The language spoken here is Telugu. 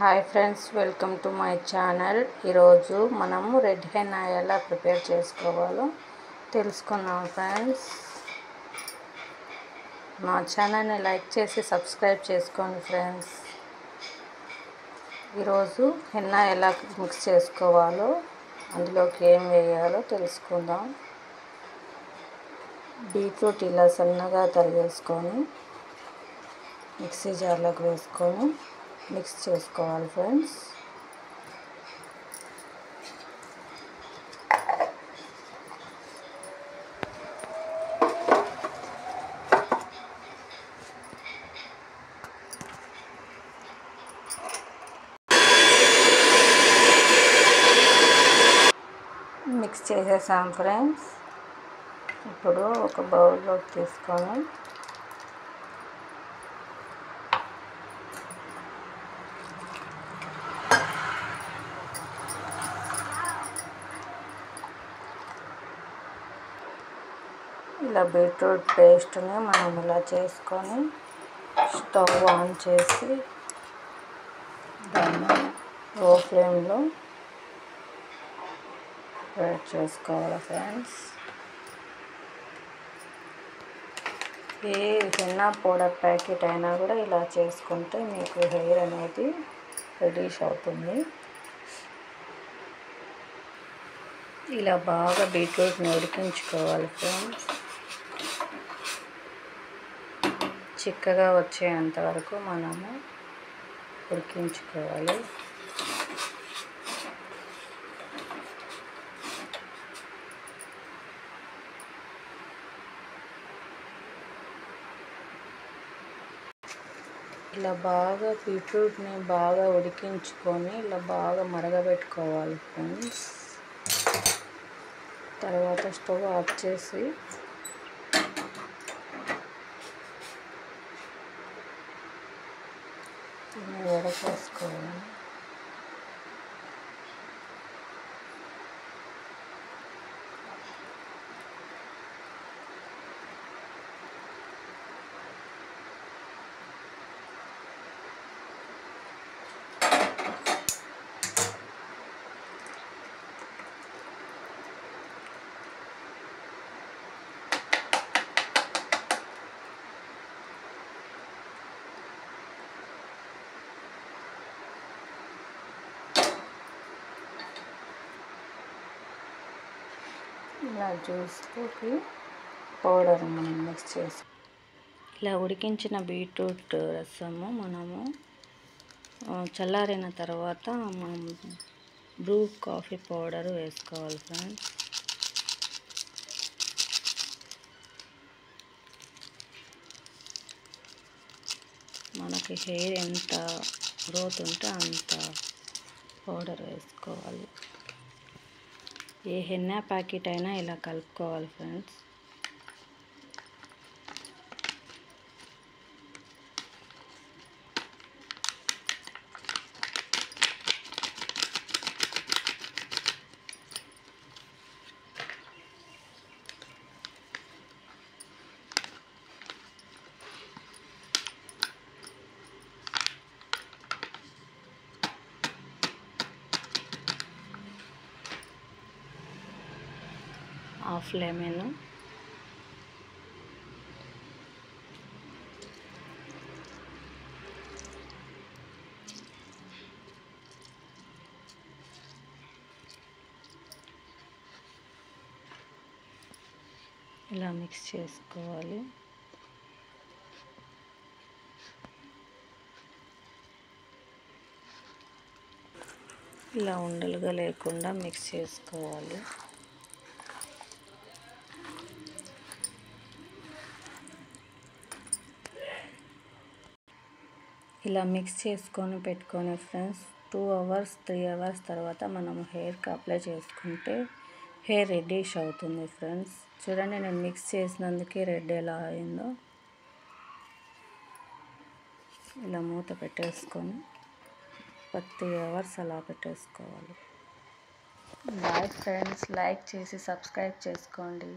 Hi friends, welcome to my channel. ఈరోజు మనము రెడ్ హెన్నా ఎలా ప్రిపేర్ చేసుకోవాలో తెలుసుకుందాం ఫ్రెండ్స్. మా ఛానల్ని లైక్ చేసి సబ్స్క్రైబ్ చేసుకోండి ఫ్రెండ్స్. ఈరోజు హెన్నా ఎలా మిక్స్ చేసుకోవాలో, అందులోకి ఏం వేయాలో తెలుసుకుందాం. బీట్రూట్ ఇలా సన్నగా తరిగేసుకొని మిక్సీ జార్లోకి వేసుకొని మిక్స్ చేసుకోవాలి ఫ్రెండ్స్. మిక్స్ చేసేసాం ఫ్రెండ్స్. ఇప్పుడు ఒక బౌల్లోకి తీసుకొని ఇలా బీట్రూట్ పేస్ట్ని మనం ఇలా చేసుకొని స్టవ్ ఆన్ చేసి దాన్ని లో ఫ్లేమ్లో వేడి చేసుకోవాలి ఫ్రెండ్స్. ఏ హెన్నా పౌడర్ ప్యాకెట్ అయినా కూడా ఇలా చేసుకుంటే మీకు హెయిర్ అనేది రెడీష్ అవుతుంది. ఇలా బాగా బీట్రూట్ని ఉడికించుకోవాలి ఫ్రెండ్స్. చిక్కగా వచ్చేంత వరకు మనము ఉడికించుకోవాలి. ఇలా బాగా బీట్రూట్ని బాగా ఉడికించుకొని ఇలా బాగా మరగబెట్టుకోవాలి ఫ్రెండ్స్. తర్వాత స్టవ్ ఆఫ్ చేసి వడకేసుకోవాలి. ఇలా జ్యూస్లోకి పౌడర్ మనం మిక్స్ చేసి ఇలా ఉడికించిన బీట్రూట్ రసము మనము చల్లారిన తర్వాత మనం బ్రూ కాఫీ పౌడర్ వేసుకోవాలి ఫ్రెండ్స్. మనకి హెయిర్ ఎంత గ్రోత్ ఉంటే అంత పౌడర్ వేసుకోవాలి. ఏ హెన్నా ప్యాకెట్ అయినా ఇలా కలుపుకోవాలి ఫ్రెండ్స్. హాఫ్ లెమన్, ఇలా మిక్స్ చేసుకోవాలి. ఇలా ఉండలుగా లేకుండా మిక్స్ చేసుకోవాలి. ఇలా మిక్స్ చేసుకొని పెట్టుకొని ఫ్రెండ్స్ 2 అవర్స్ 3 అవర్స్ తర్వాత మనము హెయిర్కి అప్లై చేసుకుంటే హెయిర్ రెడ్డిష్ అవుతుంది ఫ్రెండ్స్. చూడండి, నేను మిక్స్ చేసినందుకే రెడ్ ఎలా అయిందో. ఇలా మూత పెట్టేసుకొని 3 అవర్స్ అలా పెట్టేసుకోవాలి. బాయ్ ఫ్రెండ్స్, లైక్ చేసి సబ్స్క్రైబ్ చేసుకోండి.